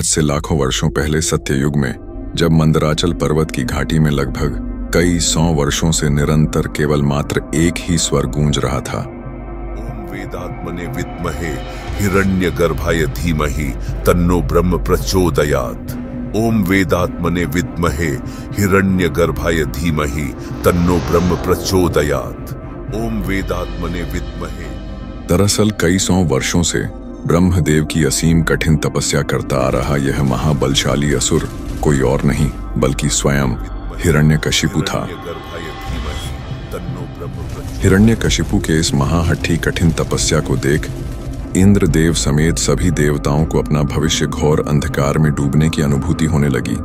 आज से लाखों वर्षों पहले सत्ययुग में, जब मंदराचल पर्वत की घाटी में लगभग कई 100 वर्षों से निरंतर केवल मात्र एक ही स्वर गूंज रहा था। ओम वेदात्मने विद्महे हिरण्यगर्भाय धीमहि तन्नो ब्रह्म प्रचोदयात्। ओम वेदात्मने विद्महे हिरण्यगर्भाय धीमहि तन्नो ब्रह्म प्रचोदयात्। ओम वेदात्मने विद्महे। दरअसल कई 100 वर्षों से ब्रह्मदेव की असीम कठिन तपस्या करता आ रहा यह महाबलशाली असुर कोई और नहीं बल्कि स्वयं हिरण्यकशिपु था। हिरण्यकशिपु के इस महाहट्ठी कठिन तपस्या को देख इंद्रदेव समेत सभी देवताओं को अपना भविष्य घोर अंधकार में डूबने की अनुभूति होने लगी,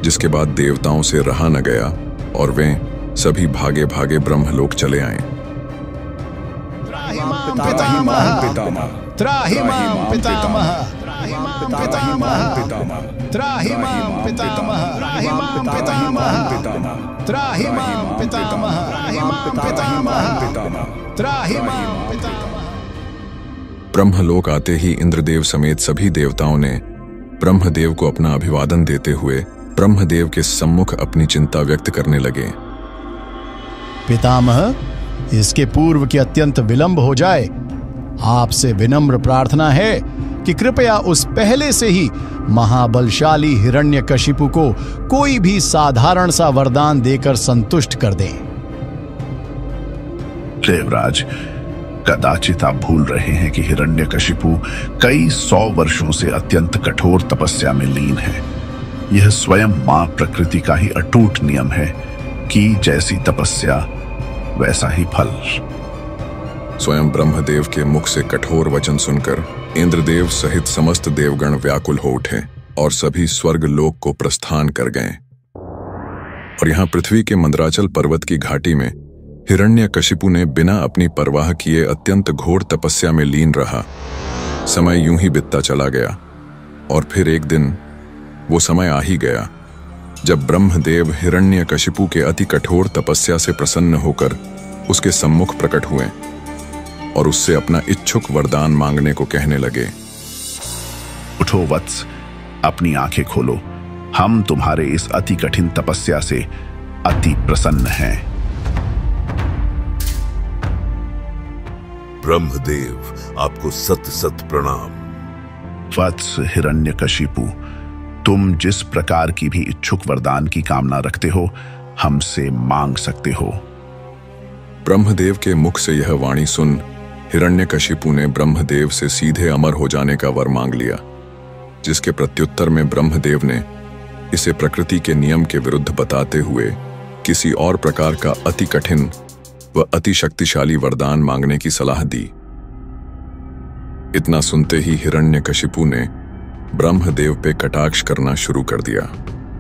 जिसके बाद देवताओं से रहा न गया और वे सभी भागे भागे ब्रह्मलोक चले आए। ब्रह्मलोक आते ही इंद्रदेव समेत सभी देवताओं ने ब्रह्मदेव को अपना अभिवादन देते हुए ब्रह्मदेव के सम्मुख अपनी चिंता व्यक्त करने लगे। पितामह, इसके पूर्व कि अत्यंत विलंब हो जाए, आपसे विनम्र प्रार्थना है कि कृपया उस पहले से ही महाबलशाली हिरण्यकशिपु को कोई भी साधारण सा वरदान देकर संतुष्ट कर दें। देवराज, कदाचित आप भूल रहे हैं कि हिरण्यकशिपु कई 100 वर्षों से अत्यंत कठोर तपस्या में लीन है। यह स्वयं मां प्रकृति का ही अटूट नियम है कि जैसी तपस्या वैसा ही फल। स्वयं ब्रह्मदेव के मुख से कठोर वचन सुनकर इंद्रदेव सहित समस्त देवगण व्याकुल हो उठे और सभी स्वर्ग लोक को प्रस्थान कर गए। और यहाँ पृथ्वी के मंदराचल पर्वत की घाटी में हिरण्यकशिपु ने बिना अपनी परवाह किए अत्यंत घोर तपस्या में लीन रहा। समय यूं ही बीतता चला गया और फिर एक दिन वो समय आ ही गया जब ब्रह्मदेव हिरण्यकशिपु के अति कठोर तपस्या से प्रसन्न होकर उसके सम्मुख प्रकट हुए और उससे अपना इच्छुक वरदान मांगने को कहने लगे। उठो वत्स, अपनी आंखें खोलो। हम तुम्हारे इस अति कठिन तपस्या से अति प्रसन्न हैं। ब्रह्मदेव, आपको सत सत प्रणाम। वत्स हिरण्यकशिपु, तुम जिस प्रकार की भी इच्छुक वरदान की कामना रखते हो, हमसे मांग सकते हो। ब्रह्मदेव के मुख से यह वाणी सुन हिरण्यकशिपु ने ब्रह्मदेव से सीधे अमर हो जाने का वर मांग लिया, जिसके प्रत्युत्तर में ब्रह्मदेव ने इसे प्रकृति के नियम के विरुद्ध बताते हुए किसी और प्रकार का अति कठिन व अति शक्तिशाली वरदान मांगने की सलाह दी। इतना सुनते ही हिरण्यकशिपु ने ब्रह्मदेव पे कटाक्ष करना शुरू कर दिया।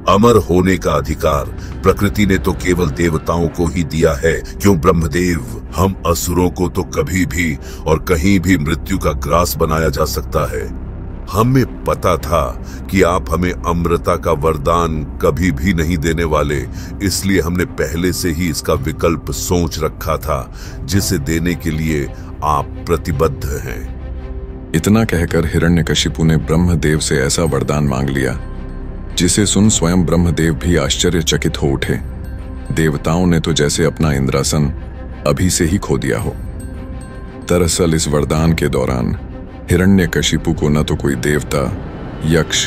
अमर होने का अधिकार प्रकृति ने तो केवल देवताओं को ही दिया है, क्यों ब्रह्मदेव? हम असुरों को तो कभी भी और कहीं भी मृत्यु का ग्रास बनाया जा सकता है। हमें पता था कि आप हमें अमरता का वरदान कभी भी नहीं देने वाले, इसलिए हमने पहले से ही इसका विकल्प सोच रखा था, जिसे देने के लिए आप प्रतिबद्ध हैं। इतना कहकर हिरण्यकशिपु ने ब्रह्मदेव से ऐसा वरदान मांग लिया जिसे सुन स्वयं ब्रह्मदेव भी आश्चर्यचकित हो उठे। देवताओं ने तो जैसे अपना इंद्रासन अभी से ही खो दिया हो। दरअसल इस वरदान के दौरान हिरण्यकशिपु को न तो कोई देवता, यक्ष,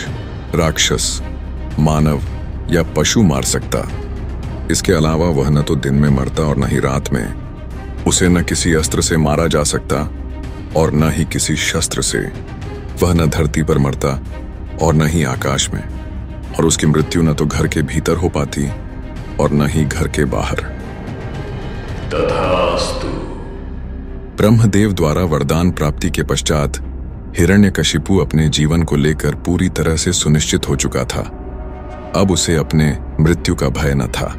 राक्षस, मानव या पशु मार सकता। इसके अलावा वह न तो दिन में मरता और न ही रात में। उसे न किसी अस्त्र से मारा जा सकता और न ही किसी शस्त्र से। वह न धरती पर मरता और न ही आकाश में, और उसकी मृत्यु न तो घर के भीतर हो पाती और न ही घर के बाहर। तथास्तु। ब्रह्मदेव द्वारा वरदान प्राप्ति के पश्चात हिरण्यकशिपु अपने जीवन को लेकर पूरी तरह से सुनिश्चित हो चुका था। अब उसे अपने मृत्यु का भय न था।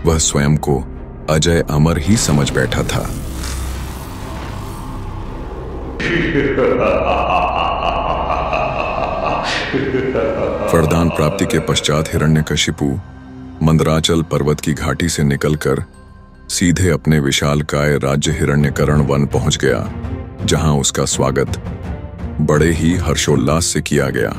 वह स्वयं को अजय अमर ही समझ बैठा था। वरदान प्राप्ति के पश्चात हिरण्यकशिपु मंदराचल पर्वत की घाटी से निकलकर सीधे अपने विशालकाय राज्य हिरण्यकर्ण वन पहुंच गया, जहां उसका स्वागत बड़े ही हर्षोल्लास से किया गया।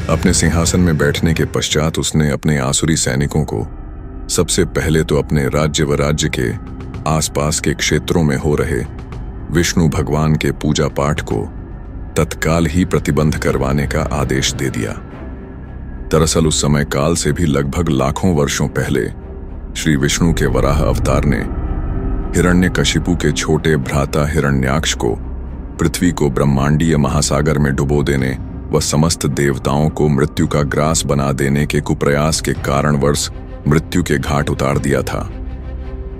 अपने सिंहासन में बैठने के पश्चात उसने अपने आसुरी सैनिकों को सबसे पहले तो अपने राज्य व राज्य के आसपास के क्षेत्रों में हो रहे विष्णु भगवान के पूजा पाठ को तत्काल ही प्रतिबंध करवाने का आदेश दे दिया। दरअसल उस समय काल से भी लगभग लाखों वर्षों पहले श्री विष्णु के वराह अवतार ने हिरण्यकशिपु के छोटे भ्राता हिरण्याक्ष को पृथ्वी को ब्रह्मांडीय महासागर में डुबो देने व समस्त देवताओं को मृत्यु का ग्रास बना देने के कुप्रयास के कारणवश मृत्यु के घाट उतार दिया था।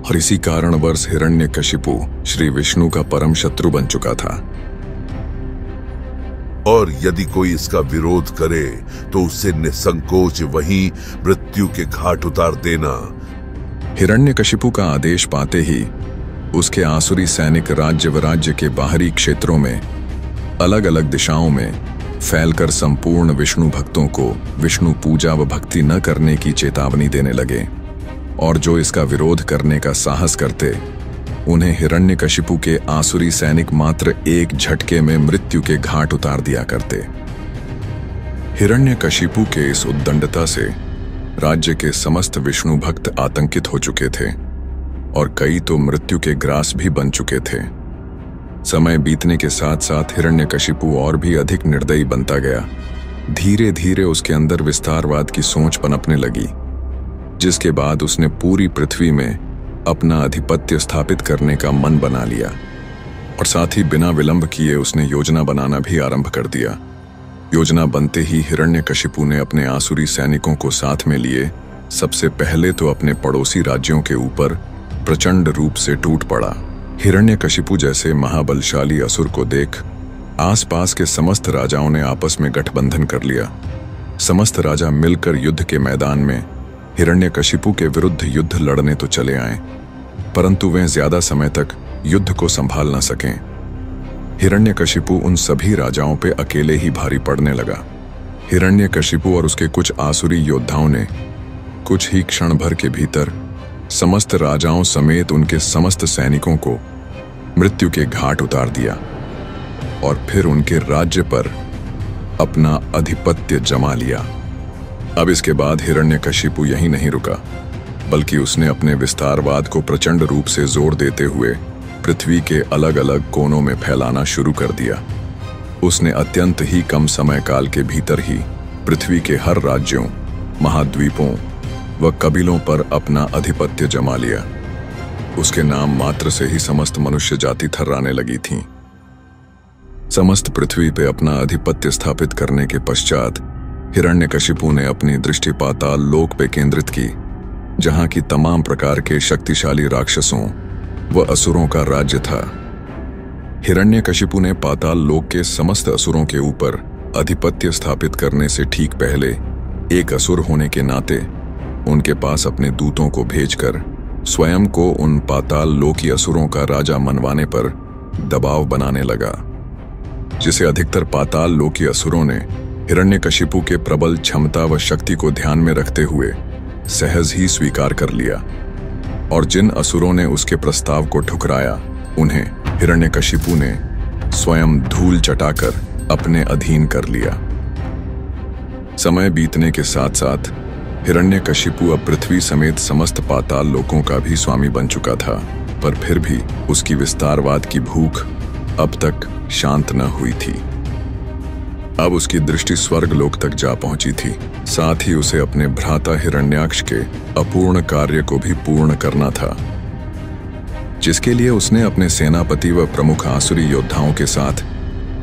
और इसी कारणवश हिरण्यकशिपु श्री विष्णु का परम शत्रु बन चुका था। और यदि कोई इसका विरोध करे तो उसे निसंकोच वहीं मृत्यु के घाट उतार देना। हिरण्यकशिपु का आदेश पाते ही उसके आसुरी सैनिक राज्य व राज्य के बाहरी क्षेत्रों में अलग अलग दिशाओं में फैलकर संपूर्ण विष्णु भक्तों को विष्णु पूजा व भक्ति न करने की चेतावनी देने लगे, और जो इसका विरोध करने का साहस करते उन्हें हिरण्यकशिपु के आसुरी सैनिक मात्र एक झटके में मृत्यु के घाट उतार दिया करते। हिरण्यकशिपु के इस उद्दंडता से राज्य के समस्त विष्णु भक्त आतंकित हो चुके थे और कई तो मृत्यु के ग्रास भी बन चुके थे। समय बीतने के साथ साथ हिरण्यकशिपु और भी अधिक निर्दयी बनता गया। धीरे धीरे उसके अंदर विस्तारवाद की सोच पनपने लगी, जिसके बाद उसने पूरी पृथ्वी में अपना आधिपत्य स्थापित करने का मन बना लिया और साथ ही बिना विलंब किए उसने योजना बनाना भी आरंभ कर दिया। योजना बनते ही हिरण्यकशिपु ने अपने आसुरी सैनिकों को साथ में लिए सबसे पहले तो अपने पड़ोसी राज्यों के ऊपर प्रचंड रूप से टूट पड़ा। हिरण्यकशिपु जैसे महाबलशाली असुर को देख आसपास के समस्त राजाओं ने आपस में गठबंधन कर लिया। समस्त राजा मिलकर युद्ध के मैदान में हिरण्यकशिपु के विरुद्ध युद्ध लड़ने तो चले आए, परंतु वे ज्यादा समय तक युद्ध को संभाल न सकें। हिरण्यकशिपु उन सभी राजाओं पे अकेले ही भारी पड़ने लगा। हिरण्यकशिपु और उसके कुछ आसुरी योद्धाओं ने कुछ ही क्षण भर के भीतर समस्त राजाओं समेत उनके समस्त सैनिकों को मृत्यु के घाट उतार दिया और फिर उनके राज्य पर अपना आधिपत्य जमा लिया। अब इसके बाद हिरण्यकशिपु यहीं नहीं रुका, बल्कि उसने अपने विस्तारवाद को प्रचंड रूप से जोर देते हुए पृथ्वी के अलग अलग कोनों में फैलाना शुरू कर दिया। उसने अत्यंत ही कम समय काल के भीतर ही पृथ्वी के हर राज्यों, महाद्वीपों व कबीलों पर अपना आधिपत्य जमा लिया। उसके नाम मात्र से ही समस्त मनुष्य जाति थर्राने लगी थी। समस्त पृथ्वी पे अपना आधिपत्य स्थापित करने के पश्चात हिरण्यकशिपु ने अपनी दृष्टि पाताल लोक पे केंद्रित की, जहां की तमाम प्रकार के शक्तिशाली राक्षसों व असुरों का राज्य था। हिरण्यकशिपु ने पाताल लोक के समस्त असुरों के ऊपर आधिपत्य स्थापित करने से ठीक पहले एक असुर होने के नाते उनके पास अपने दूतों को भेजकर स्वयं को उन पाताल लोकी असुरों का राजा मनवाने पर दबाव बनाने लगा, जिसे अधिकतर पाताल लोकी असुरों ने हिरण्यकशिपु के प्रबल क्षमता व शक्ति को ध्यान में रखते हुए सहज ही स्वीकार कर लिया, और जिन असुरों ने उसके प्रस्ताव को ठुकराया उन्हें हिरण्यकशिपु ने स्वयं धूल चटाकर अपने अधीन कर लिया। समय बीतने के साथ साथ हिरण्यकशिपु अब पृथ्वी समेत समस्त पाताल लोकों का भी स्वामी बन चुका था, पर फिर भी उसकी विस्तारवाद की भूख अब तक शांत न हुई थी। अब उसकी दृष्टि स्वर्ग लोक तक जा पहुंची थी। साथ ही उसे अपने भ्राता हिरण्याक्ष के अपूर्ण कार्य को भी पूर्ण करना था, जिसके लिए उसने अपने सेनापति व प्रमुख आसुरी योद्धाओं के साथ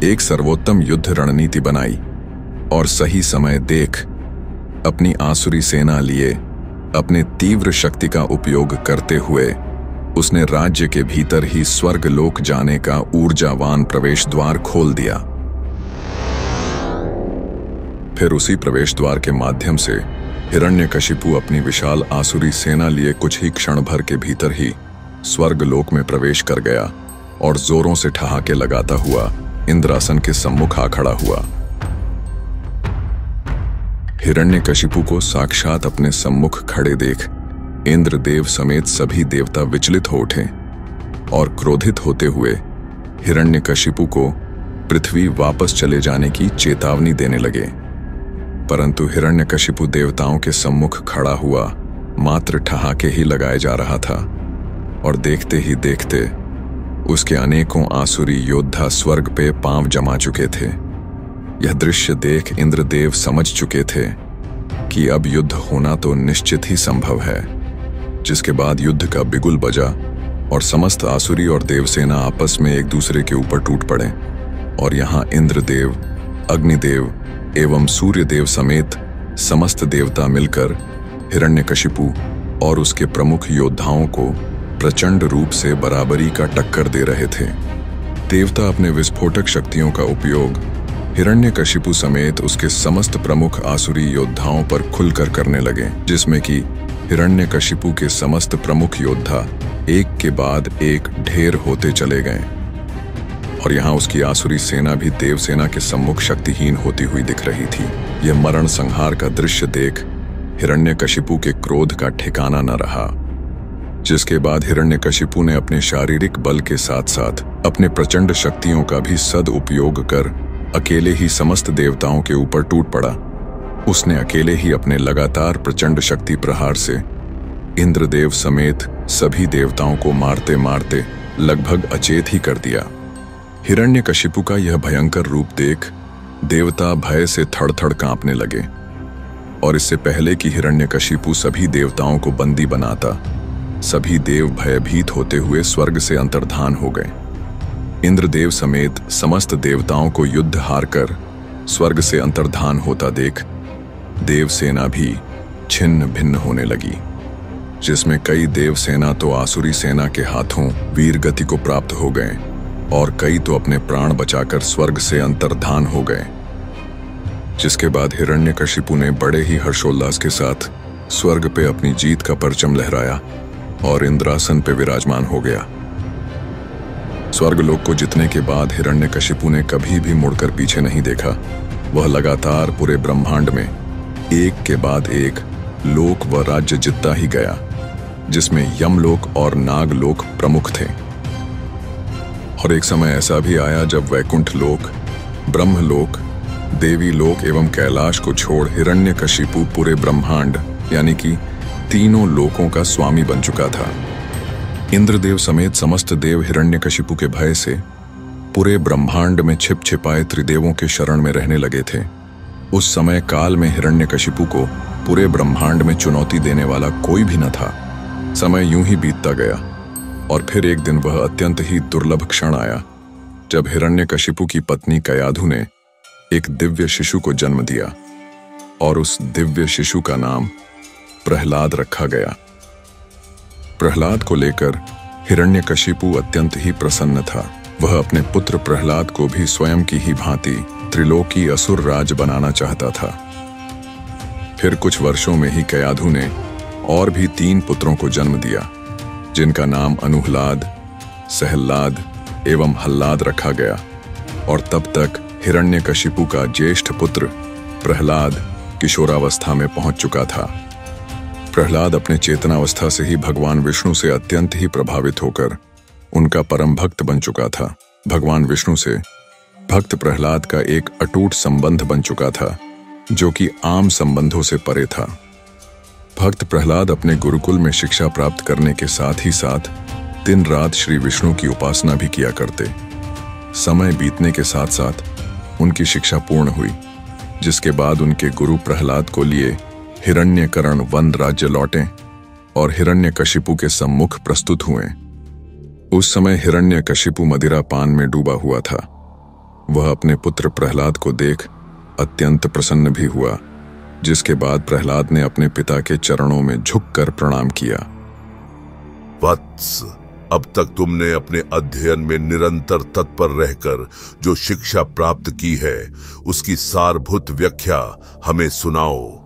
एक सर्वोत्तम युद्ध रणनीति बनाई और सही समय देख अपनी आसुरी सेना लिए अपने तीव्र शक्ति का उपयोग करते हुए उसने राज्य के भीतर ही स्वर्ग लोक जाने का ऊर्जावान प्रवेश द्वार खोल दिया। फिर उसी प्रवेश द्वार के माध्यम से हिरण्यकशिपु अपनी विशाल आसुरी सेना लिए कुछ ही क्षण भर के भीतर ही स्वर्ग लोक में प्रवेश कर गया और जोरों से ठहाके लगाता हुआ इंद्रासन के सम्मुख आ खड़ा हुआ। हिरण्यकशिपु को साक्षात अपने सम्मुख खड़े देख इंद्रदेव समेत सभी देवता विचलित हो उठे और क्रोधित होते हुए हिरण्यकशिपु को पृथ्वी वापस चले जाने की चेतावनी देने लगे। परंतु हिरण्यकशिपु देवताओं के सम्मुख खड़ा हुआ मात्र ठहाके ही लगाए जा रहा था और देखते ही देखते उसके अनेकों आसुरी योद्धा स्वर्ग पे पांव जमा चुके थे। यह दृश्य देख इंद्रदेव समझ चुके थे कि अब युद्ध होना तो निश्चित ही संभव है, जिसके बाद युद्ध का बिगुल बजा और समस्त आसुरी और देवसेना आपस में एक दूसरे के ऊपर टूट पड़े और यहाँ इंद्रदेव, अग्निदेव एवं सूर्यदेव समेत समस्त देवता मिलकर हिरण्यकशिपु और उसके प्रमुख योद्धाओं को प्रचंड रूप से बराबरी का टक्कर दे रहे थे। देवता अपने विस्फोटक शक्तियों का उपयोग हिरण्यकशिपु समेत उसके समस्त प्रमुख आसुरी योद्धाओं पर खुलकर करने लगे, जिसमें कि हिरण्यकशिपु के समस्त प्रमुख योद्धा एक के बाद एक ढेर होते चले गए और यहाँ उसकी आसुरी सेना भी देवसेना के सम्मुख शक्तिहीन होती हुई दिख रही थी। यह मरण संहार का दृश्य देख हिरण्यकशिपु के क्रोध का ठिकाना न रहा, जिसके बाद हिरण्यकशिपु ने अपने शारीरिक बल के साथ साथ अपने प्रचंड शक्तियों का भी सदुपयोग कर अकेले ही समस्त देवताओं के ऊपर टूट पड़ा। उसने अकेले ही अपने लगातार प्रचंड शक्ति प्रहार से इंद्रदेव समेत सभी देवताओं को मारते मारते लगभग अचेत ही कर दिया। हिरण्यकशिपु का यह भयंकर रूप देख देवता भय से थड़-थड़ कांपने लगे और इससे पहले कि हिरण्यकशिपु सभी देवताओं को बंदी बनाता, सभी देव भयभीत होते हुए स्वर्ग से अंतर्धान हो गए। इंद्रदेव समेत समस्त देवताओं को युद्ध हारकर स्वर्ग से अंतर्धान होता देख देवसेना भी छिन्न भिन्न होने लगी, जिसमें कई देवसेना तो आसुरी सेना के हाथों वीर गति को प्राप्त हो गए और कई तो अपने प्राण बचाकर स्वर्ग से अंतर्धान हो गए। जिसके बाद हिरण्यकशिपु ने बड़े ही हर्षोल्लास के साथ स्वर्ग पे अपनी जीत का परचम लहराया और इंद्रासन पे विराजमान हो गया। स्वर्गलोक को जीतने के बाद हिरण्यकशिपु ने कभी भी मुड़कर पीछे नहीं देखा। वह लगातार पूरे ब्रह्मांड में एक के बाद एक लोक व राज्य जीतता ही गया, जिसमें यमलोक और नागलोक प्रमुख थे। और एक समय ऐसा भी आया जब वैकुंठ लोक, ब्रह्मलोक, देवी लोक एवं कैलाश को छोड़ हिरण्यकशिपु पूरे ब्रह्मांड यानी कि तीनों लोकों का स्वामी बन चुका था। इंद्रदेव समेत समस्त देव हिरण्यकशिपु के भय से पूरे ब्रह्मांड में छिप छिपाए त्रिदेवों के शरण में रहने लगे थे। उस समय काल में हिरण्यकशिपु को पूरे ब्रह्मांड में चुनौती देने वाला कोई भी न था। समय यूं ही बीतता गया और फिर एक दिन वह अत्यंत ही दुर्लभ क्षण आया जब हिरण्यकशिपु की पत्नी कयाधु ने एक दिव्य शिशु को जन्म दिया और उस दिव्य शिशु का नाम प्रहलाद रखा गया। प्रहलाद को लेकर हिरण्यकशिपु अत्यंत ही प्रसन्न था। वह अपने पुत्र प्रहलाद को भी स्वयं की ही भांति त्रिलोकी असुर राज बनाना चाहता था। फिर कुछ वर्षों में ही कयाधु ने और भी 3 पुत्रों को जन्म दिया, जिनका नाम अनुहलाद, सहल्लाद एवं हल्लाद रखा गया। और तब तक हिरण्यकशिपु का ज्येष्ठ पुत्र प्रहलाद किशोरावस्था में पहुंच चुका था। प्रहलाद अपने चेतनावस्था से ही भगवान विष्णु से अत्यंत ही प्रभावित होकर उनका परम भक्त बन चुका था। भगवान विष्णु से भक्त प्रहलाद का एक अटूट संबंध बन चुका था, जो कि आम संबंधों से परे था। भक्त प्रहलाद अपने गुरुकुल में शिक्षा प्राप्त करने के साथ ही साथ दिन रात श्री विष्णु की उपासना भी किया करते। समय बीतने के साथ साथ उनकी शिक्षा पूर्ण हुई, जिसके बाद उनके गुरु प्रहलाद को लिए हिरण्यकरण वन राज्य लौटे और हिरण्यकशिपु के सम्मुख प्रस्तुत हुए। उस समय हिरण्यकशिपु मदिरा पान में डूबा हुआ था। वह अपने पुत्र प्रहलाद को देख अत्यंत प्रसन्न भी हुआ, जिसके बाद प्रहलाद ने अपने पिता के चरणों में झुककर प्रणाम किया। वत्स, अब तक तुमने अपने अध्ययन में निरंतर तत्पर रहकर जो शिक्षा प्राप्त की है, उसकी सारभूत व्याख्या हमें सुनाओ।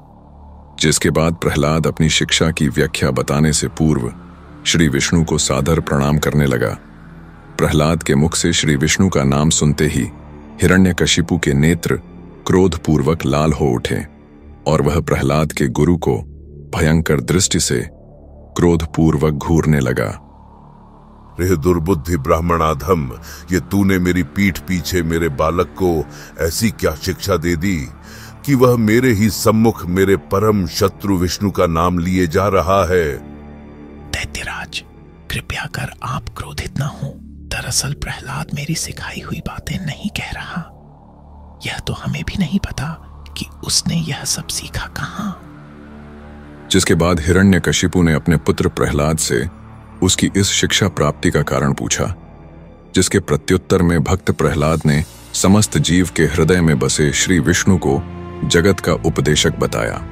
जिसके बाद प्रहलाद अपनी शिक्षा की व्याख्या बताने से पूर्व श्री विष्णु को सादर प्रणाम करने लगा। प्रहलाद के मुख से श्री विष्णु का नाम सुनते ही हिरण्यकशिपु के नेत्र क्रोधपूर्वक लाल हो उठे और वह प्रहलाद के गुरु को भयंकर दृष्टि से क्रोधपूर्वक घूरने लगा। रे दुर्बुद्धि ब्राह्मणाधम, ये तूने मेरी पीठ पीछे मेरे बालक को ऐसी क्या शिक्षा दे दी कि वह मेरे ही सम्मुख मेरे परम शत्रु विष्णु का नाम लिए जा रहा है। दैत्यराज, कृपया कर आप क्रोधित न हो। दरअसल प्रहलाद मेरी सिखाई हुई बातें नहीं कह रहा। यह तो हमें भी नहीं पता कि उसने यह सब सीखा कहां। जिसके बाद हिरण्यकशिपु ने अपने पुत्र प्रहलाद से उसकी इस शिक्षा प्राप्ति का कारण पूछा, जिसके प्रत्युत्तर में भक्त प्रहलाद ने समस्त जीव के हृदय में बसे श्री विष्णु को जगत का उपदेशक बताया।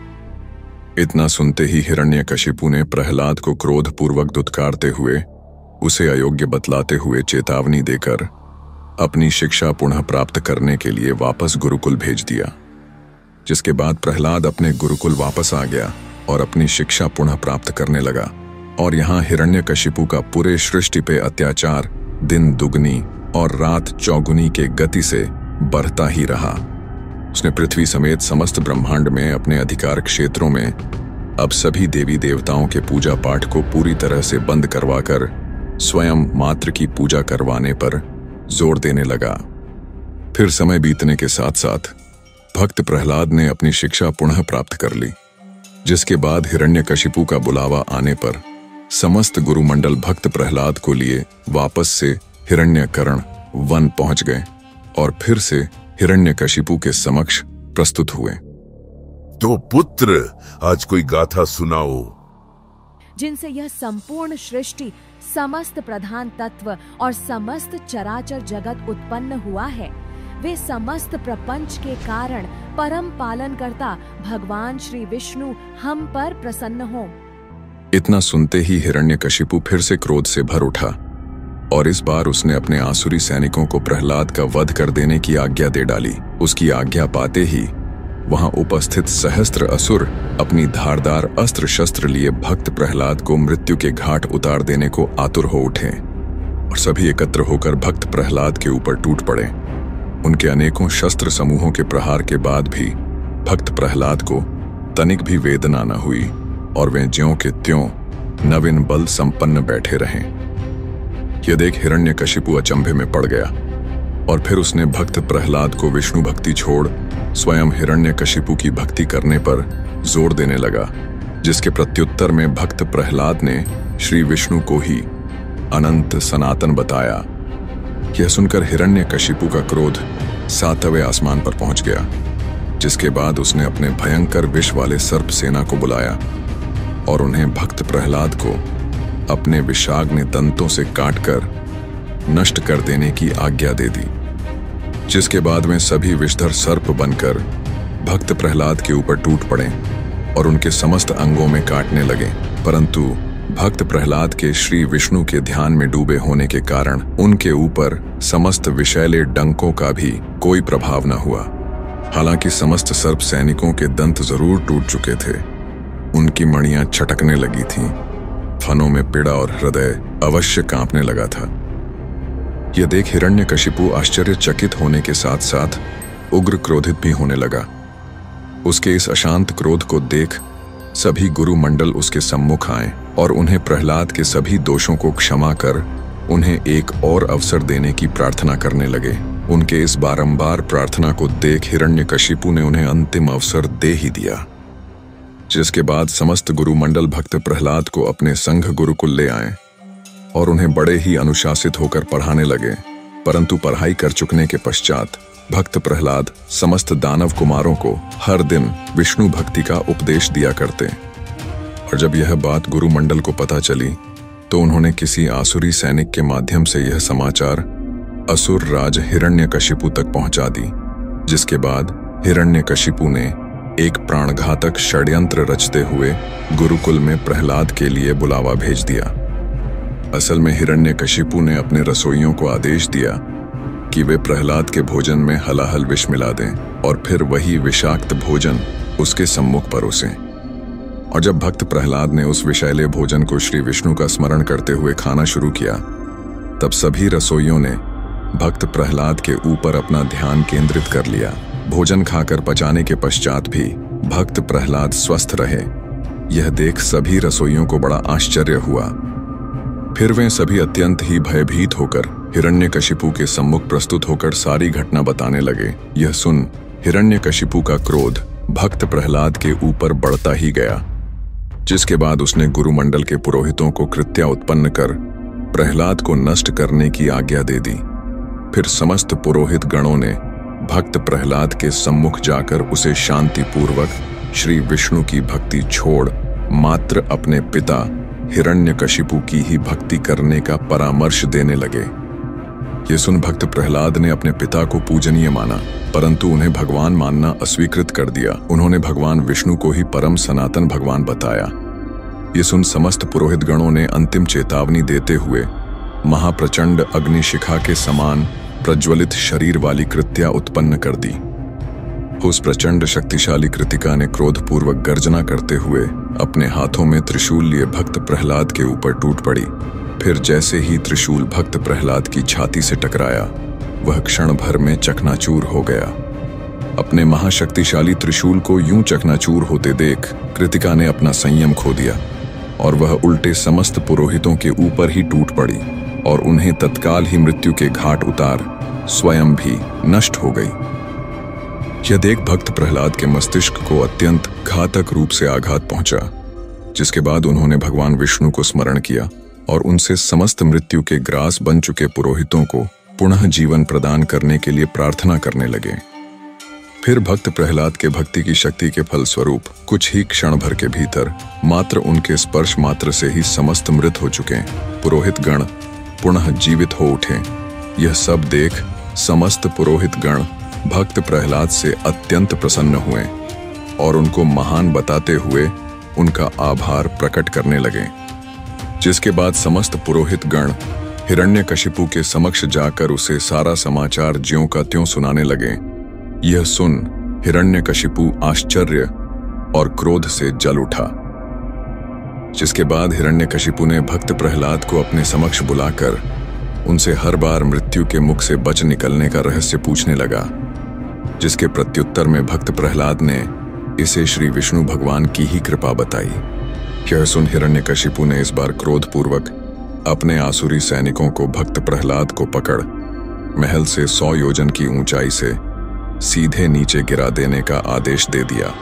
इतना सुनते ही हिरण्यकशिपु ने प्रहलाद को क्रोधपूर्वक दुत्कारते हुए, उसे अयोग्य बतलाते हुए चेतावनी देकर अपनी शिक्षा पुनः प्राप्त करने के लिए वापस गुरुकुल भेज दिया। जिसके बाद प्रहलाद अपने गुरुकुल वापस आ गया और अपनी शिक्षा पुनः प्राप्त करने लगा। और यहाँ हिरण्यकशिपु का पूरे सृष्टि पे अत्याचार दिन दुगनी और रात चौगुनी के गति से बढ़ता ही रहा। उसने पृथ्वी समेत समस्त ब्रह्मांड में अपने अधिकार क्षेत्रों में अब सभी देवी देवताओं के पूजा पाठ को पूरी तरह से बंद करवाकर स्वयं मात्र की पूजा करवाने पर जोर देने लगा। फिर समय बीतने के साथ साथ भक्त प्रहलाद ने अपनी शिक्षा पुनः प्राप्त कर ली। जिसके बाद हिरण्यकशिपु का बुलावा आने पर समस्त गुरुमंडल भक्त प्रहलाद को लिए वापस से हिरण्यकर्ण वन पहुंच गए और फिर से हिरण्यकशिपु के समक्ष प्रस्तुत हुए। तो पुत्र, आज कोई गाथा सुनाओ जिनसे यह संपूर्ण सृष्टि, समस्त प्रधान तत्व और समस्त चराचर जगत उत्पन्न हुआ है। वे समस्त प्रपंच के कारण परम पालनकर्ता भगवान श्री विष्णु हम पर प्रसन्न हो। इतना सुनते ही हिरण्यकशिपु फिर से क्रोध से भर उठा और इस बार उसने अपने आसुरी सैनिकों को प्रहलाद का वध कर देने की आज्ञा दे डाली। उसकी आज्ञा पाते ही वहां उपस्थित सहस्त्र असुर अपनी धारदार अस्त्र शस्त्र लिए भक्त प्रहलाद को मृत्यु के घाट उतार देने को आतुर हो उठे और सभी एकत्र होकर भक्त प्रहलाद के ऊपर टूट पड़े। उनके अनेकों शस्त्र समूहों के प्रहार के बाद भी भक्त प्रहलाद को तनिक भी वेदना न हुई और वे ज्यों के त्यों नवीन बल संपन्न बैठे रहे। यह देख हिरण्यकशिपु अचंभे में पड़ गया और फिर उसने भक्त प्रहलाद को विष्णु भक्ति छोड़ स्वयं हिरण्यकशिपु की भक्ति करने पर जोर देने लगा। जिसके प्रत्युत्तर में भक्त प्रहलाद ने श्री विष्णु को ही अनंत सनातन बताया। यह सुनकर हिरण्यकशिपु का क्रोध सातवें आसमान पर पहुंच गया। जिसके बाद उसने अपने भयंकर विष वाले सर्प सेना को बुलाया और उन्हें भक्त प्रहलाद को अपने विषाग्नि दंतों से काटकर नष्ट कर देने की आज्ञा दे दी। जिसके बाद में सभी विषधर सर्प बनकर भक्त प्रहलाद के ऊपर टूट पड़े और उनके समस्त अंगों में काटने लगे। परंतु भक्त प्रहलाद के श्री विष्णु के ध्यान में डूबे होने के कारण उनके ऊपर समस्त विषैले डंकों का भी कोई प्रभाव न हुआ। हालांकि समस्त सर्प सैनिकों के दंत जरूर टूट चुके थे, उनकी मणियां छटकने लगी थीं, फनों में पीड़ा और हृदय अवश्य कांपने लगा था। यह देख हिरण्यकशिपु आश्चर्यचकित होने के साथ साथ उग्र क्रोधित भी होने लगा। उसके इस अशांत क्रोध को देख सभी गुरु मंडल उसके सम्मुख आए और उन्हें प्रहलाद के सभी दोषों को क्षमा कर उन्हें एक और अवसर देने की प्रार्थना करने लगे। उनके इस बारंबार प्रार्थना को देख हिरण्यकशिपु ने उन्हें अंतिम अवसर दे ही दिया। जिसके बाद समस्त गुरु मंडल भक्त प्रहलाद को अपने संघ गुरुकुल ले आए और उन्हें बड़े ही अनुशासित होकर पढ़ाने लगे। परंतु पढ़ाई कर चुकने के पश्चात भक्त प्रहलाद समस्त दानव कुमारों को हर दिन विष्णु भक्ति का उपदेश दिया करते। और जब यह बात गुरु मंडल को पता चली तो उन्होंने किसी आसुरी सैनिक के माध्यम से यह समाचार असुर राज हिरण्यकशिपु तक पहुंचा दी। जिसके बाद हिरण्यकशिपु ने एक प्राणघातक षड्यंत्र रचते हुए गुरुकुल में प्रहलाद के लिए बुलावा भेज दिया। असल में हिरण्यकशिपु ने अपने रसोइयों को आदेश दिया कि वे प्रहलाद के भोजन में हलाहल विष मिला दें और फिर वही विषाक्त भोजन उसके सम्मुख परोसें। और जब भक्त प्रहलाद ने उस विषैले भोजन को श्री विष्णु का स्मरण करते हुए खाना शुरू किया, तब सभी रसोइयों ने भक्त प्रहलाद के ऊपर अपना ध्यान केंद्रित कर लिया। भोजन खाकर पचाने के पश्चात भी भक्त प्रहलाद स्वस्थ रहे। यह देख सभी रसोइयों को बड़ा आश्चर्य हुआ। फिर वे सभी अत्यंत ही भयभीत होकर हिरण्यकशिपु के सम्मुख प्रस्तुत होकर सारी घटना बताने लगे। यह सुन हिरण्यकशिपु का क्रोध भक्त प्रहलाद के ऊपर बढ़ता ही गया, जिसके बाद उसने गुरुमंडल के पुरोहितों को कृत्या उत्पन्न कर प्रहलाद को नष्ट करने की आज्ञा दे दी। फिर समस्त पुरोहित गणों ने भक्त प्रहलाद के सम्मुख जाकर उसे शांतिपूर्वक श्री विष्णु की भक्ति छोड़ मात्र अपने पिता हिरण्यकशिपु की ही भक्ति करने का परामर्श देने लगे। ये सुन भक्त प्रहलाद ने अपने पिता को पूजनीय माना, परंतु उन्हें भगवान मानना अस्वीकृत कर दिया। उन्होंने भगवान विष्णु को ही परम सनातन भगवान बताया। ये सुन समस्त पुरोहित गणों ने अंतिम चेतावनी देते हुए महाप्रचंड अग्निशिखा के समान प्रज्वलित शरीर वाली कृत्या उत्पन्न कर दी। उस प्रचंड शक्तिशाली कृतिका ने क्रोधपूर्वक गर्जना करते हुए अपने हाथों में त्रिशूल लिए भक्त प्रहलाद के ऊपर टूट पड़ी। फिर जैसे ही त्रिशूल भक्त प्रहलाद की छाती से टकराया, वह क्षण भर में चकनाचूर हो गया। अपने महाशक्तिशाली त्रिशूल को यूं चकनाचूर होते देख कृतिका ने अपना संयम खो दिया और वह उल्टे समस्त पुरोहितों के ऊपर ही टूट पड़ी और उन्हें तत्काल ही मृत्यु के घाट उतार स्वयं भी नष्ट हो गई। यह देख भक्त प्रहलाद के मस्तिष्क को अत्यंत घातक रूप से आघात पहुंचा, जिसके बाद उन्होंने भगवान विष्णु को स्मरण किया और उनसे समस्त मृत्यु के ग्रास बन चुके पुरोहितों को पुनः जीवन प्रदान करने के लिए प्रार्थना करने लगे। फिर भक्त प्रहलाद के भक्ति की शक्ति के फलस्वरूप कुछ ही क्षण भर के भीतर मात्र उनके स्पर्श मात्र से ही समस्त मृत हो चुके पुरोहित गण पुनः जीवित हो उठे। यह सब देख समस्त पुरोहित गण भक्त प्रहलाद से अत्यंत प्रसन्न हुए और उनको महान बताते हुए उनका आभार प्रकट करने लगे। जिसके बाद समस्त पुरोहित गण हिरण्यकशिपु के समक्ष जाकर उसे सारा समाचार ज्यों का त्यों सुनाने लगे। यह सुन हिरण्यकशिपु आश्चर्य और क्रोध से जल उठा। जिसके बाद हिरण्यकशिपु ने भक्त प्रहलाद को अपने समक्ष बुलाकर उनसे हर बार मृत्यु के मुख से बच निकलने का रहस्य पूछने लगा, जिसके प्रत्युत्तर में भक्त प्रहलाद ने इसे श्री विष्णु भगवान की ही कृपा बताई। यह सुन हिरण्यकशिपु ने इस बार क्रोधपूर्वक अपने आसुरी सैनिकों को भक्त प्रहलाद को पकड़ महल से 100 योजन की ऊंचाई से सीधे नीचे गिरा देने का आदेश दे दिया।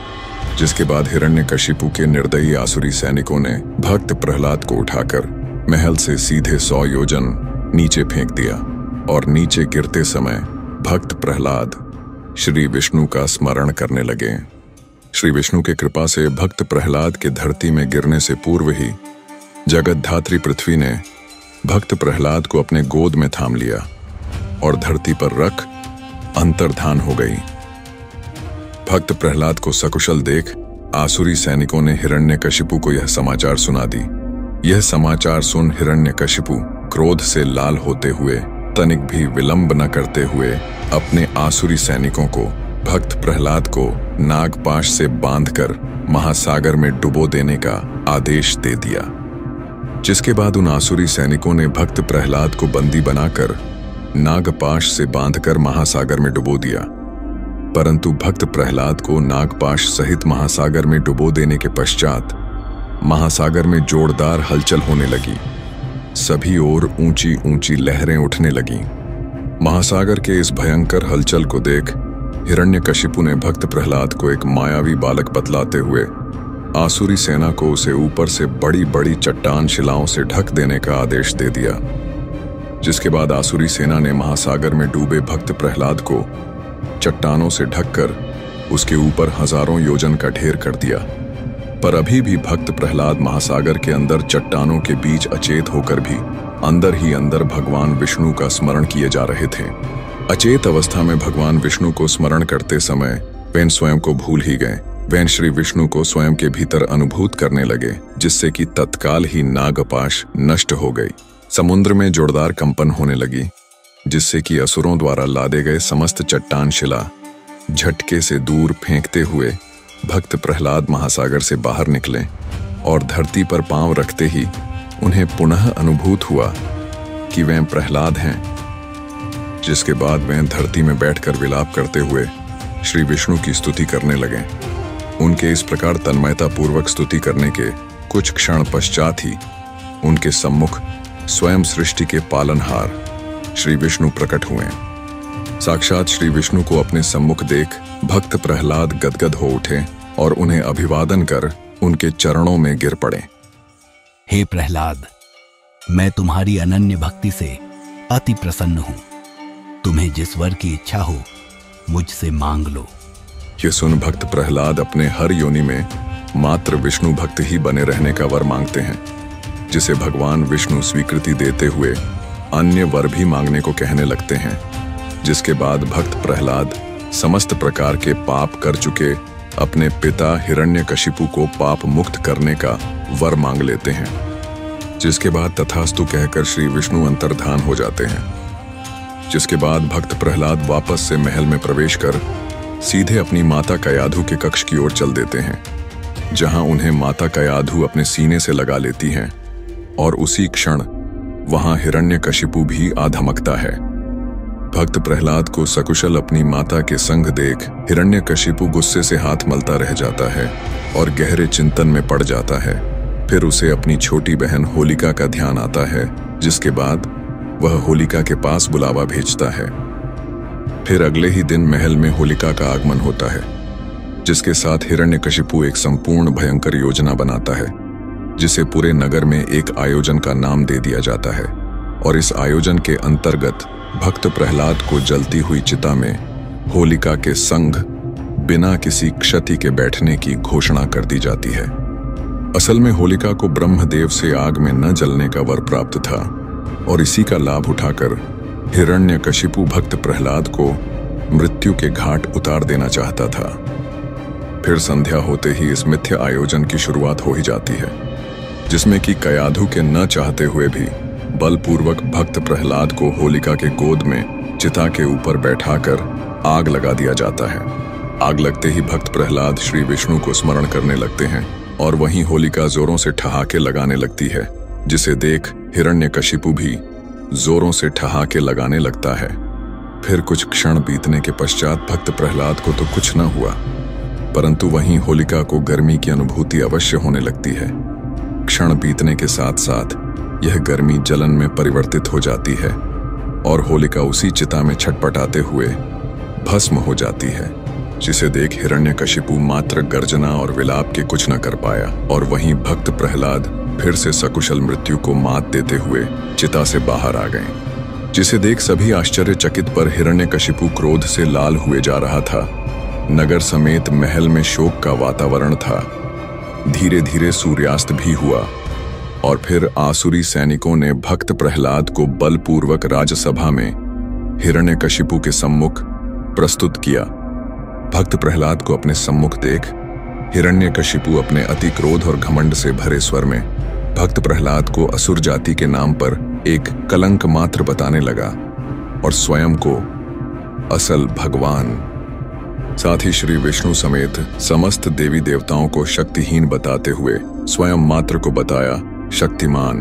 जिसके बाद हिरण्यकशिपु के निर्दयी आसुरी सैनिकों ने भक्त प्रहलाद को उठाकर महल से सीधे 100 योजन नीचे फेंक दिया और नीचे गिरते समय भक्त प्रहलाद श्री विष्णु का स्मरण करने लगे। श्री विष्णु के कृपा से भक्त प्रहलाद के धरती में गिरने से पूर्व ही जगतधात्री पृथ्वी ने भक्त प्रहलाद को अपने गोद में थाम लिया और धरती पर रख अंतर्धान हो गई। भक्त प्रहलाद को सकुशल देख आसुरी सैनिकों ने हिरण्यकशिपु को यह समाचार सुना दी। यह समाचार सुन हिरण्यकशिपु क्रोध से लाल होते हुए तनिक भी विलंब न करते हुए अपने आसुरी सैनिकों को भक्त प्रहलाद को नागपाश से बांधकर महासागर में डुबो देने का आदेश दे दिया। जिसके बाद उन आसुरी सैनिकों ने भक्त प्रहलाद को बंदी बनाकर नागपाश से बांधकर महासागर में डुबो दिया। परंतु भक्त प्रहलाद को नागपाश सहित महासागर में डुबो देने के पश्चात महासागर में जोरदार हलचल होने लगी। सभी ओर ऊंची ऊंची लहरें उठने लगीं। महासागर के इस भयंकर हलचल को देख हिरण्यकशिपु ने भक्त प्रहलाद को एक मायावी बालक बतलाते हुए आसुरी सेना को उसे ऊपर से बड़ी बड़ी चट्टान शिलाओं से ढक देने का आदेश दे दिया। जिसके बाद आसुरी सेना ने महासागर में डूबे भक्त प्रहलाद को चट्टानों से ढककर उसके ऊपर हजारों योजन का ढेर कर दिया। पर अभी भी भक्त प्रहलाद महासागर के अंदर चट्टानों के बीच अचेत होकर भी अंदर ही अंदर भगवान विष्णु का स्मरण किए जा रहे थे। अचेत अवस्था में भगवान विष्णु को स्मरण करते समय वे स्वयं को भूल ही गए। वे श्री विष्णु को स्वयं के भीतर अनुभूत करने लगे, जिससे कि तत्काल ही नागपाश नष्ट हो गई। समुद्र में जोरदार कंपन होने लगी, जिससे कि असुरों द्वारा लादे गए समस्त चट्टान शिला झटके से दूर फेंकते हुए भक्त प्रहलाद महासागर से बाहर निकले और धरती पर पांव रखते ही उन्हें पुनः अनुभूत हुआ कि वे प्रहलाद हैं। जिसके बाद वे धरती में बैठकर विलाप करते हुए श्री विष्णु की स्तुति करने लगे। उनके इस प्रकार तन्मयता पूर्वक स्तुति करने के कुछ क्षण पश्चात ही उनके सम्मुख स्वयं सृष्टि के पालनहार श्री विष्णु प्रकट हुए। साक्षात श्री विष्णु को अपने सम्मुख देख भक्त प्रहलाद गदगद हो उठे और उन्हें अभिवादन कर उनके चरणों में गिर पड़े। हे प्रहलाद, मैं तुम्हारी अनन्य भक्ति से अति प्रसन्न हूं। तुम्हें जिस वर की इच्छा हो मुझसे मांग लो। ये सुन भक्त प्रहलाद अपने हर योनि में मात्र विष्णु भक्त ही बने रहने का वर मांगते हैं, जिसे भगवान विष्णु स्वीकृति देते हुए अन्य वर भी मांगने को कहने लगते हैं। जिसके बाद भक्त प्रहलाद समस्त प्रकार के पाप कर चुके अपने पिता हिरण्यकशिपु को पाप मुक्त करने का वर मांग लेते हैं। जिसके बाद तथास्तु कहकर श्री विष्णु अंतर्धान हो जाते हैं। जिसके बाद भक्त प्रहलाद वापस से महल में प्रवेश कर सीधे अपनी माता कयाधु के कक्ष की ओर चल देते हैं, जहां उन्हें माता कयाधु अपने सीने से लगा लेती हैं और उसी क्षण वहां हिरण्यकशिपु भी आ धमकता है। भक्त प्रहलाद को सकुशल अपनी माता के संग देख हिरण्यकशिपु गुस्से से हाथ मलता रह जाता है और गहरे चिंतन में पड़ जाता है। फिर उसे अपनी छोटी बहन होलिका का ध्यान आता है, जिसके बाद वह होलिका के पास बुलावा भेजता है। फिर अगले ही दिन महल में होलिका का आगमन होता है, जिसके साथ हिरण्यकशिपु एक संपूर्ण भयंकर योजना बनाता है, जिसे पूरे नगर में एक आयोजन का नाम दे दिया जाता है। और इस आयोजन के अंतर्गत भक्त प्रहलाद को जलती हुई चिता में होलिका के संग बिना किसी क्षति के बैठने की घोषणा कर दी जाती है। असल में होलिका को ब्रह्मदेव से आग में न जलने का वर प्राप्त था और इसी का लाभ उठाकर हिरण्यकशिपु भक्त प्रहलाद को मृत्यु के घाट उतार देना चाहता था। फिर संध्या होते ही इस मिथ्या आयोजन की शुरुआत हो ही जाती है, जिसमें कि कयाधु के न चाहते हुए भी बलपूर्वक भक्त प्रहलाद को होलिका के गोद में चिता के ऊपर बैठाकर आग लगा दिया जाता है। आग लगते ही भक्त प्रहलाद श्री विष्णु को स्मरण करने लगते हैं और वहीं होलिका जोरों से ठहाके लगाने लगती है, जिसे देख हिरण्यकशिपु भी जोरों से ठहाके लगाने लगता है। फिर कुछ क्षण बीतने के पश्चात भक्त प्रहलाद को तो कुछ न हुआ, परंतु वहीं होलिका को गर्मी की अनुभूति अवश्य होने लगती है। क्षण बीतने के साथ साथ यह गर्मी जलन में परिवर्तित हो जाती है और होलिका उसी चिता में छटपटाते हुए भस्म हो जाती है, जिसे देख हिरण्यकशिपु मात्र गर्जना और विलाप के कुछ न कर पाया। और वहीं भक्त प्रहलाद फिर से सकुशल मृत्यु को मात देते हुए चिता से बाहर आ गए, जिसे देख सभी आश्चर्यचकित पर हिरण्यकशिपु क्रोध से लाल हुए जा रहा था। नगर समेत महल में शोक का वातावरण था। धीरे धीरे सूर्यास्त भी हुआ और फिर आसुरी सैनिकों ने भक्त प्रहलाद को बलपूर्वक राजसभा में हिरण्यकशिपु के सम्मुख प्रस्तुत किया। भक्त प्रहलाद को अपने सम्मुख देख हिरण्यकशिपु अपने अति क्रोध और घमंड से भरे स्वर में भक्त प्रहलाद को असुर जाति के नाम पर एक कलंक मात्र बताने लगा और स्वयं को असल भगवान, साथ ही श्री विष्णु समेत समस्त देवी देवताओं को शक्तिहीन बताते हुए स्वयं मात्र को बताया शक्तिमान।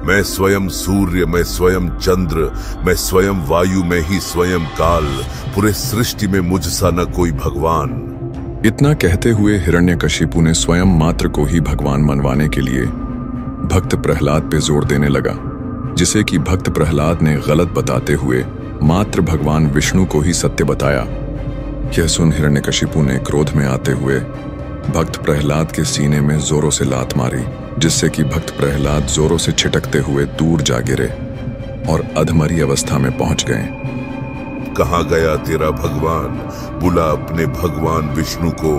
मैं स्वयं सूर्य, मैं स्वयं चंद्र, मैं स्वयं वायु, मैं ही स्वयं काल, पूरे सृष्टि में मुझ सा न कोई भगवान। इतना कहते हुए हिरण्यकशिपु ने स्वयं मात्र को ही भगवान मनवाने के लिए भक्त प्रहलाद पे जोर देने लगा, जिसे कि भक्त प्रहलाद ने गलत बताते हुए मात्र भगवान विष्णु को ही सत्य बताया। यह सुन हिरण्यकशिपु ने क्रोध में आते हुए भक्त प्रहलाद के सीने में जोरों से लात मारी, जिससे कि भक्त प्रहलाद जोरों से छिटकते हुए दूर जा गिरे और अधमरी अवस्था में पहुंच गए। कहाँ गया तेरा भगवान? बुला अपने भगवान विष्णु को,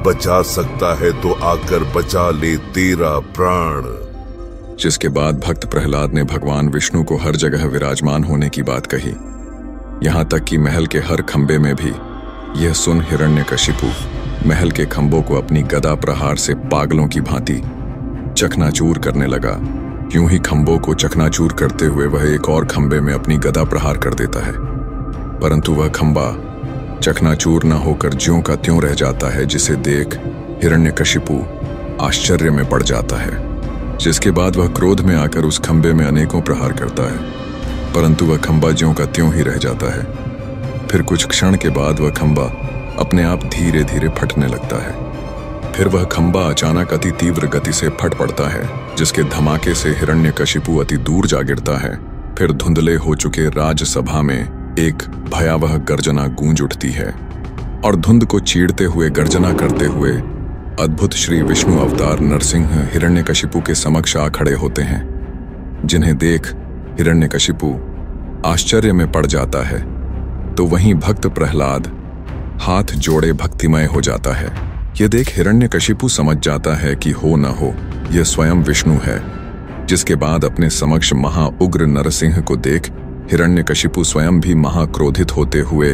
बचा सकता है तो आकर बचा ले तेरा प्राण। जिसके बाद भक्त प्रहलाद ने भगवान विष्णु को हर जगह विराजमान होने की बात कही, यहाँ तक कि महल के हर खंबे में भी। यह सुन हिरण्यकशिपु महल के खंभों को अपनी गदा प्रहार से पागलों की भांति चकनाचूर करने लगा। यूं ही खंभों को चकनाचूर करते हुए वह एक और खंबे में अपनी गदा प्रहार कर देता है, परंतु वह खंबा चकनाचूर न होकर ज्यों का त्यों रह जाता है, जिसे देख हिरण्यकशिपु आश्चर्य में पड़ जाता है। जिसके बाद वह क्रोध में आकर उस खंबे में अनेकों प्रहार करता है, परंतु वह खंबा ज्यों का त्यों ही रह जाता है। फिर कुछ क्षण के बाद वह खंबा अपने आप धीरे धीरे फटने लगता है। फिर वह खंबा अचानक अति तीव्र गति से फट पड़ता है, जिसके धमाके से हिरण्यकशिपु अति दूर जा गिरता है। फिर धुंधले हो चुके राज्यसभा में एक भयावह गर्जना गूंज उठती है और धुंध को चीरते हुए गर्जना करते हुए अद्भुत श्री विष्णु अवतार नरसिंह हिरण्यकशिपु के समक्ष आ खड़े होते हैं, जिन्हें देख हिरण्यकशिपु आश्चर्य में पड़ जाता है। तो वहीं भक्त प्रहलाद हाथ जोड़े भक्तिमय हो जाता है। यह देख हिरण्यकशिपु समझ जाता है कि हो न हो यह स्वयं विष्णु है। जिसके बाद अपने समक्ष महाउग्र नरसिंह को देख हिरण्यकशिपु स्वयं भी महाक्रोधित होते हुए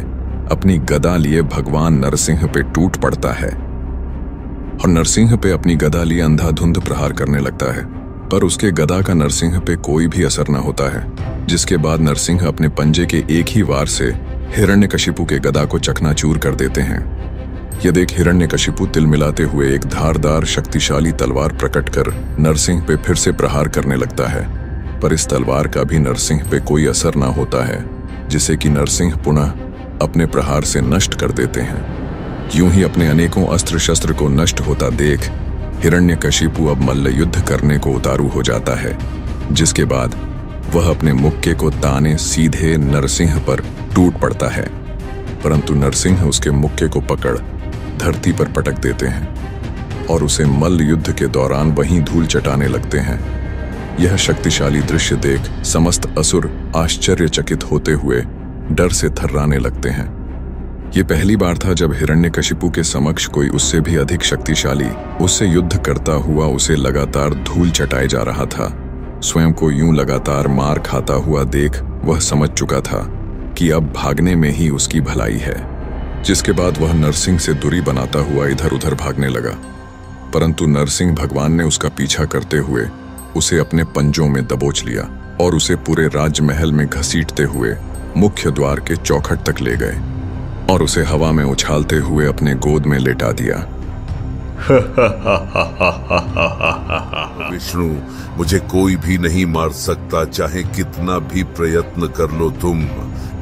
अपनी गदा लिए भगवान नरसिंह पे टूट पड़ता है और नरसिंह पे अपनी गदा लिए अंधाधुंध प्रहार करने लगता है। पर उसके गदा का नरसिंह पे कोई भी असर न होता है। जिसके बाद नरसिंह अपने पंजे के एक ही वार से हिरण्यकशिपु के गदा को चकनाचूर कर देते हैं। यह देख हिरण्यकशिपु तिल मिलाते हुए एक धारदार शक्तिशाली तलवार प्रकट कर नरसिंह पे फिर से प्रहार करने लगता है। पर इस तलवार का भी नरसिंह पे कोई असर ना होता है, जिसे कि नरसिंह पुनः अपने प्रहार से नष्ट कर देते हैं। यूं ही अपने अनेकों अस्त्र शस्त्र को नष्ट होता देख हिरण्यकशिपु अब मल्ल युद्ध करने को उतारू हो जाता है। जिसके बाद वह अपने मुक्के को ताने सीधे नरसिंह पर टूट पड़ता है, परंतु नरसिंह उसके मुक्के को पकड़ धरती पर पटक देते हैं और उसे मल्ल युद्ध के दौरान वहीं धूल चटाने लगते हैं। यह शक्तिशाली दृश्य देख समस्त असुर आश्चर्यचकित होते हुए डर से थर्राने लगते हैं। ये पहली बार था जब हिरण्यकशिपु के समक्ष कोई उससे भी अधिक शक्तिशाली उससे युद्ध करता हुआ उसे लगातार धूल चटाए जा रहा था। स्वयं को यूं लगातार मार खाता हुआ देख वह समझ चुका था कि अब भागने में ही उसकी भलाई है। जिसके बाद वह नरसिंह से दूरी बनाता हुआ इधर उधर भागने लगा, परंतु नरसिंह भगवान ने उसका पीछा करते हुए उसे अपने पंजों में दबोच लिया और उसे पूरे राजमहल में घसीटते हुए मुख्य द्वार के चौखट तक ले गए और उसे हवा में उछालते हुए अपने गोद में लेटा दिया। विष्णु, मुझे कोई भी नहीं मार सकता, चाहे कितना भी प्रयत्न कर लो तुम।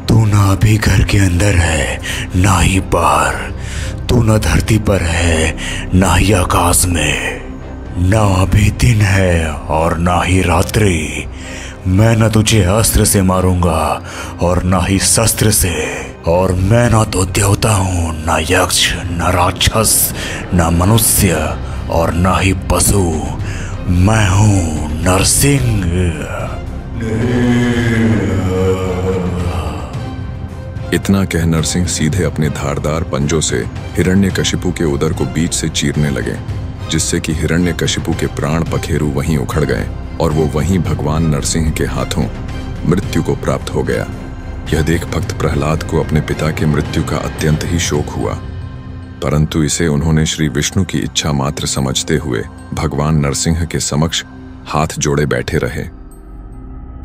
तू ना अभी घर के अंदर है ना ही बाहर, तू ना धरती पर है ना ही आकाश में, ना अभी दिन है और ना ही रात्रि। मैं न तुझे अस्त्र से मारूंगा और ना ही शस्त्र से, और मैं ना तो देवता हूँ, ना यक्ष, ना राक्षस, ना मनुष्य और ना ही पशु। मैं हूँ नरसिंह। इतना कह नरसिंह सीधे अपने धारदार पंजों से हिरण्यकशिपु के उदर को बीच से चीरने लगे, जिससे कि हिरण्यकशिपु के प्राण पखेरु वहीं उखड़ गए और वो वहीं भगवान नरसिंह के हाथों मृत्यु को प्राप्त हो गया। यह देख भक्त प्रहलाद को अपने पिता के मृत्यु का अत्यंत ही शोक हुआ, परंतु इसे उन्होंने श्री विष्णु की इच्छा मात्र समझते हुए भगवान नरसिंह के समक्ष हाथ जोड़े बैठे रहे।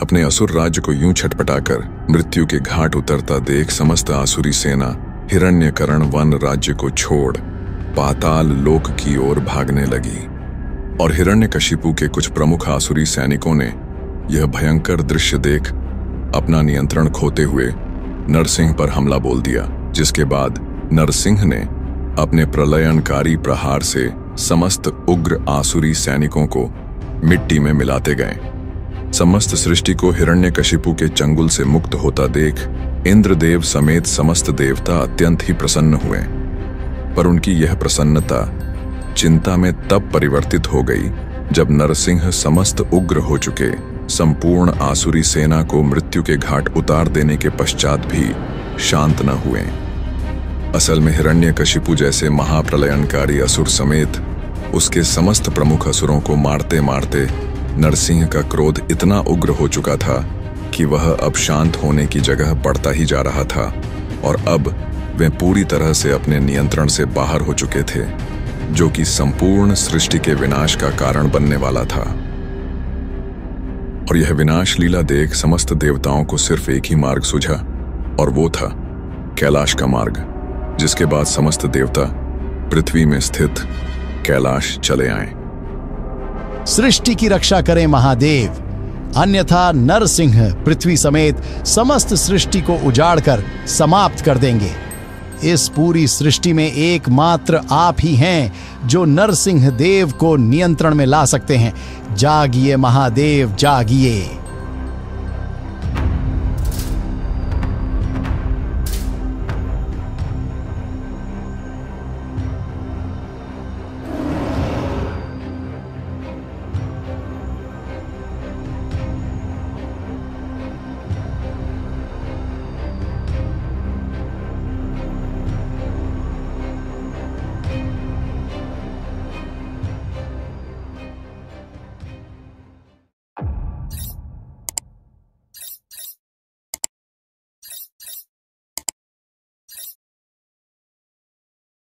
अपने असुर राज्य को यूं छटपटाकर मृत्यु के घाट उतरता देख समस्त आसुरी सेना हिरण्यकरण वन राज्य को छोड़ पाताल लोक की ओर भागने लगी और हिरण्यकशिपु के कुछ प्रमुख आसुरी सैनिकों ने यह भयंकर दृश्य देख अपना नियंत्रण खोते हुए नरसिंह पर हमला बोल दिया। जिसके बाद नरसिंह ने अपने प्रलयनकारी प्रहार से समस्त उग्र आसुरी सैनिकों को मिट्टी में मिलाते गए। समस्त सृष्टि को हिरण्यकशिपु के चंगुल से मुक्त होता देख इंद्रदेव समेत समस्त देवता अत्यंत ही प्रसन्न हुए, पर उनकी यह प्रसन्नता चिंता में तब परिवर्तित हो गई जब नरसिंह समस्त उग्र हो चुके संपूर्ण आसुरी सेना को मृत्यु के घाट उतार देने के पश्चात भी शांत न हुए। असल में हिरण्यकशिपु जैसे महाप्रलयनकारी असुर समेत उसके समस्त प्रमुख असुरों को मारते मारते नरसिंह का क्रोध इतना उग्र हो चुका था कि वह अब शांत होने की जगह बढ़ता ही जा रहा था और अब वे पूरी तरह से अपने नियंत्रण से बाहर हो चुके थे, जो कि संपूर्ण सृष्टि के विनाश का कारण बनने वाला था। और यह विनाश लीला देख समस्त देवताओं को सिर्फ एक ही मार्ग सूझा और वो था कैलाश का मार्ग। जिसके बाद समस्त देवता पृथ्वी में स्थित कैलाश चले आए। सृष्टि की रक्षा करें महादेव, अन्यथा नरसिंह पृथ्वी समेत समस्त सृष्टि को उजाड़कर समाप्त कर देंगे। इस पूरी सृष्टि में एकमात्र आप ही हैं जो नरसिंह देव को नियंत्रण में ला सकते हैं। जागिए महादेव, जागिए।